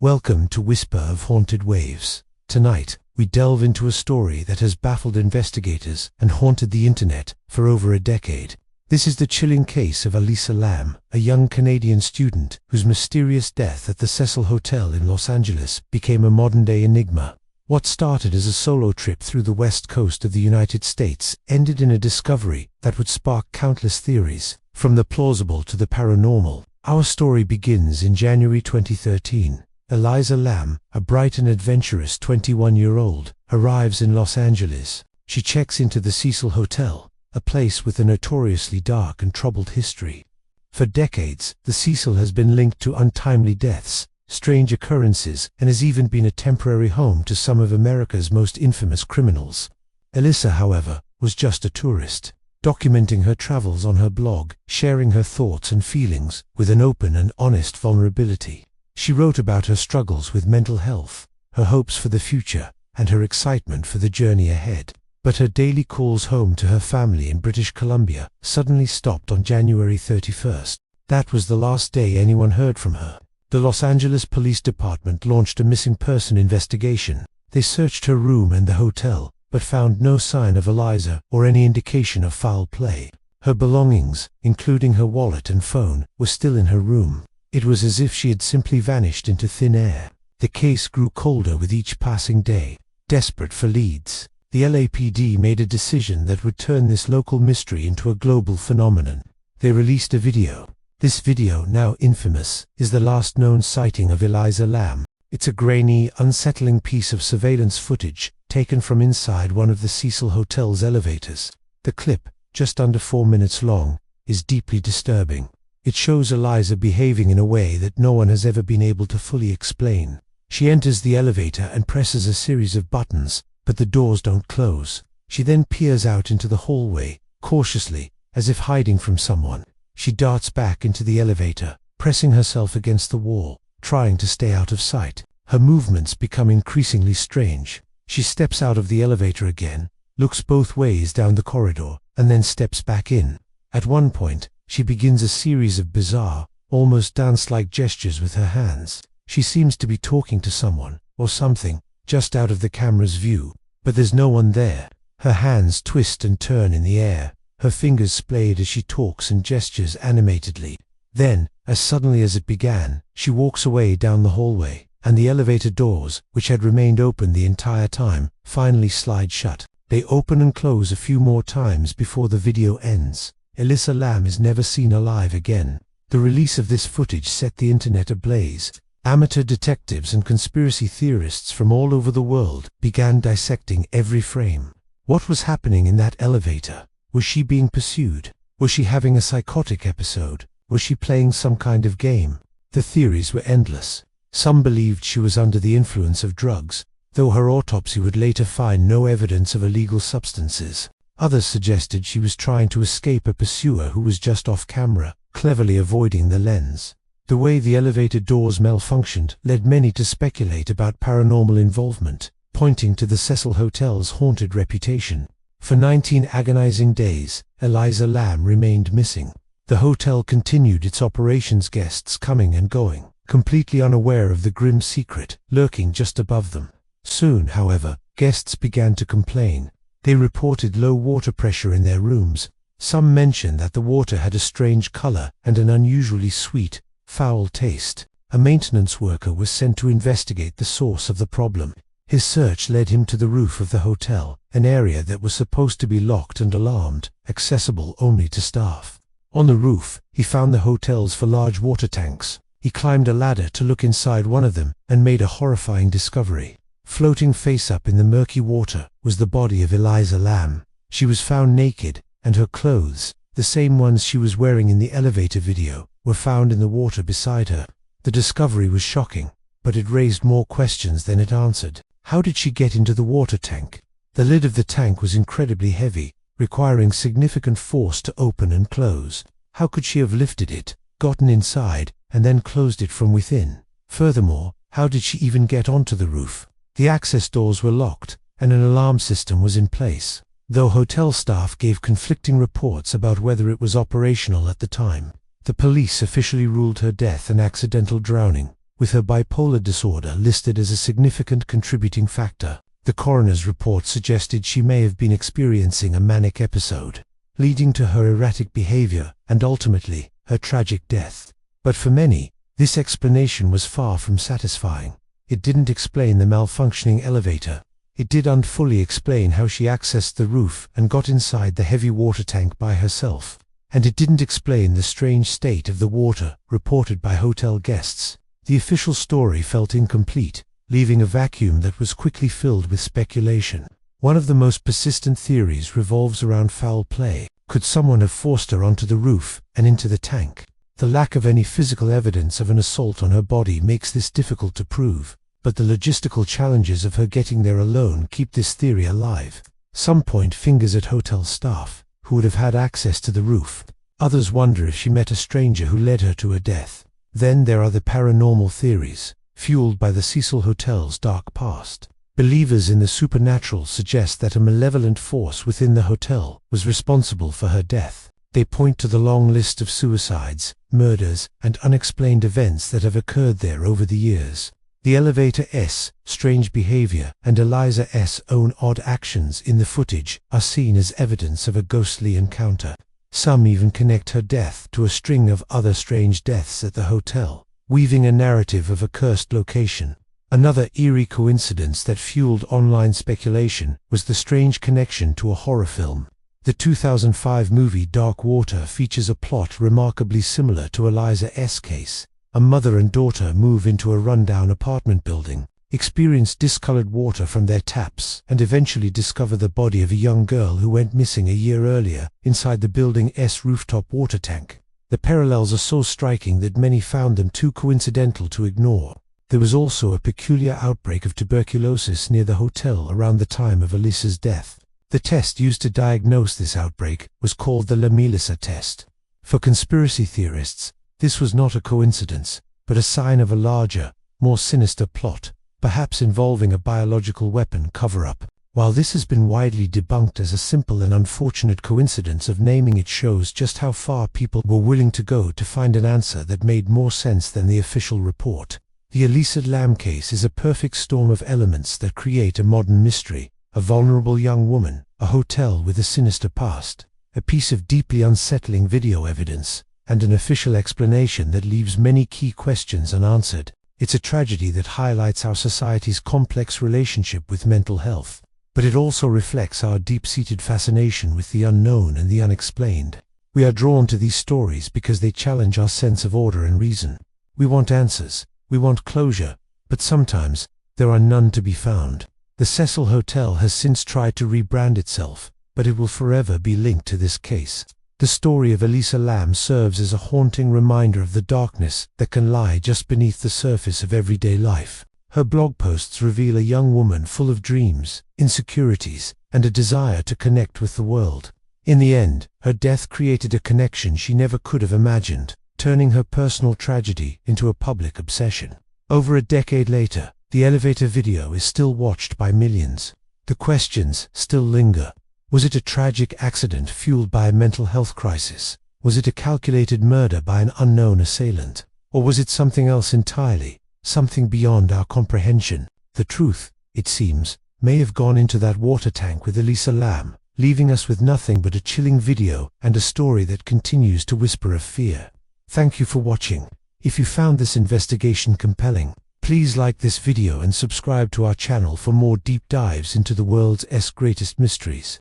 Welcome to Whisper of Haunted Waves. Tonight, we delve into a story that has baffled investigators and haunted the internet for over a decade. This is the chilling case of Elisa Lam, a young Canadian student whose mysterious death at the Cecil Hotel in Los Angeles became a modern-day enigma. What started as a solo trip through the west coast of the United States ended in a discovery that would spark countless theories, from the plausible to the paranormal. Our story begins in January 2013. Elisa Lam, a bright and adventurous 21-year-old, arrives in Los Angeles. She checks into the Cecil Hotel, a place with a notoriously dark and troubled history. For decades, the Cecil has been linked to untimely deaths, strange occurrences, and has even been a temporary home to some of America's most infamous criminals. Elisa, however, was just a tourist, documenting her travels on her blog, sharing her thoughts and feelings with an open and honest vulnerability. She wrote about her struggles with mental health, her hopes for the future, and her excitement for the journey ahead. But her daily calls home to her family in British Columbia suddenly stopped on January 31st. That was the last day anyone heard from her. The Los Angeles Police Department launched a missing person investigation. They searched her room and the hotel, but found no sign of Elisa or any indication of foul play. Her belongings, including her wallet and phone, were still in her room. It was as if she had simply vanished into thin air. The case grew colder with each passing day. Desperate for leads, the LAPD made a decision that would turn this local mystery into a global phenomenon. They released a video. This video, now infamous, is the last known sighting of Elisa Lam. It's a grainy, unsettling piece of surveillance footage taken from inside one of the Cecil Hotel's elevators. The clip, just under 4 minutes long, is deeply disturbing. It shows Elisa behaving in a way that no one has ever been able to fully explain. She enters the elevator and presses a series of buttons, but the doors don't close. She then peers out into the hallway, cautiously, as if hiding from someone. She darts back into the elevator, pressing herself against the wall, trying to stay out of sight. Her movements become increasingly strange. She steps out of the elevator again, looks both ways down the corridor, and then steps back in. At one point, she begins a series of bizarre, almost dance-like gestures with her hands. She seems to be talking to someone, or something, just out of the camera's view, but there's no one there. Her hands twist and turn in the air, her fingers splayed as she talks and gestures animatedly. Then, as suddenly as it began, she walks away down the hallway, and the elevator doors, which had remained open the entire time, finally slide shut. They open and close a few more times before the video ends. Elisa Lam is never seen alive again. The release of this footage set the internet ablaze. Amateur detectives and conspiracy theorists from all over the world began dissecting every frame. What was happening in that elevator? Was she being pursued? Was she having a psychotic episode? Was she playing some kind of game? The theories were endless. Some believed she was under the influence of drugs, though her autopsy would later find no evidence of illegal substances. Others suggested she was trying to escape a pursuer who was just off camera, cleverly avoiding the lens. The way the elevator doors malfunctioned led many to speculate about paranormal involvement, pointing to the Cecil Hotel's haunted reputation. For 19 agonizing days, Elisa Lam remained missing. The hotel continued its operations, guests coming and going, completely unaware of the grim secret lurking just above them. Soon, however, guests began to complain. They reported low water pressure in their rooms. Some mentioned that the water had a strange color and an unusually sweet, foul taste. A maintenance worker was sent to investigate the source of the problem. His search led him to the roof of the hotel, an area that was supposed to be locked and alarmed, accessible only to staff. On the roof, he found the hotels for large water tanks. He climbed a ladder to look inside one of them and made a horrifying discovery. Floating face up in the murky water was the body of Elisa Lam. She was found naked, and her clothes, the same ones she was wearing in the elevator video, were found in the water beside her. The discovery was shocking, but it raised more questions than it answered. How did she get into the water tank? The lid of the tank was incredibly heavy, requiring significant force to open and close. How could she have lifted it, gotten inside, and then closed it from within? Furthermore, how did she even get onto the roof? The access doors were locked, and an alarm system was in place, though hotel staff gave conflicting reports about whether it was operational at the time. The police officially ruled her death an accidental drowning, with her bipolar disorder listed as a significant contributing factor. The coroner's report suggested she may have been experiencing a manic episode, leading to her erratic behavior and ultimately her tragic death. But for many, this explanation was far from satisfying. It didn't explain the malfunctioning elevator. It didn't fully explain how she accessed the roof and got inside the heavy water tank by herself. And it didn't explain the strange state of the water reported by hotel guests. The official story felt incomplete, leaving a vacuum that was quickly filled with speculation. One of the most persistent theories revolves around foul play. Could someone have forced her onto the roof and into the tank? The lack of any physical evidence of an assault on her body makes this difficult to prove, but the logistical challenges of her getting there alone keep this theory alive. Some point fingers at hotel staff, who would have had access to the roof. Others wonder if she met a stranger who led her to her death. Then there are the paranormal theories, fueled by the Cecil Hotel's dark past. Believers in the supernatural suggest that a malevolent force within the hotel was responsible for her death. They point to the long list of suicides, murders, and unexplained events that have occurred there over the years. The elevator S' strange behavior and Elisa S' own odd actions in the footage are seen as evidence of a ghostly encounter. Some even connect her death to a string of other strange deaths at the hotel, weaving a narrative of a cursed location. Another eerie coincidence that fueled online speculation was the strange connection to a horror film. The 2005 movie Dark Water features a plot remarkably similar to Elisa S' case. A mother and daughter move into a rundown apartment building, experience discolored water from their taps, and eventually discover the body of a young girl who went missing a year earlier inside the building's rooftop water tank. The parallels are so striking that many found them too coincidental to ignore. There was also a peculiar outbreak of tuberculosis near the hotel around the time of Elisa's death. The test used to diagnose this outbreak was called the Lam test. For conspiracy theorists, this was not a coincidence, but a sign of a larger, more sinister plot, perhaps involving a biological weapon cover-up. While this has been widely debunked as a simple and unfortunate coincidence, of naming it shows just how far people were willing to go to find an answer that made more sense than the official report. The Elisa Lam case is a perfect storm of elements that create a modern mystery: a vulnerable young woman, a hotel with a sinister past, a piece of deeply unsettling video evidence, and an official explanation that leaves many key questions unanswered. It's a tragedy that highlights our society's complex relationship with mental health, but it also reflects our deep-seated fascination with the unknown and the unexplained. We are drawn to these stories because they challenge our sense of order and reason. We want answers, we want closure, but sometimes there are none to be found. The Cecil Hotel has since tried to rebrand itself, but it will forever be linked to this case. The story of Elisa Lam serves as a haunting reminder of the darkness that can lie just beneath the surface of everyday life. Her blog posts reveal a young woman full of dreams, insecurities, and a desire to connect with the world. In the end, her death created a connection she never could have imagined, turning her personal tragedy into a public obsession. Over a decade later, the elevator video is still watched by millions. The questions still linger. Was it a tragic accident fueled by a mental health crisis? Was it a calculated murder by an unknown assailant? Or was it something else entirely, something beyond our comprehension? The truth, it seems, may have gone into that water tank with Elisa Lam, leaving us with nothing but a chilling video and a story that continues to whisper of fear. Thank you for watching. If you found this investigation compelling, please like this video and subscribe to our channel for more deep dives into the world's greatest mysteries.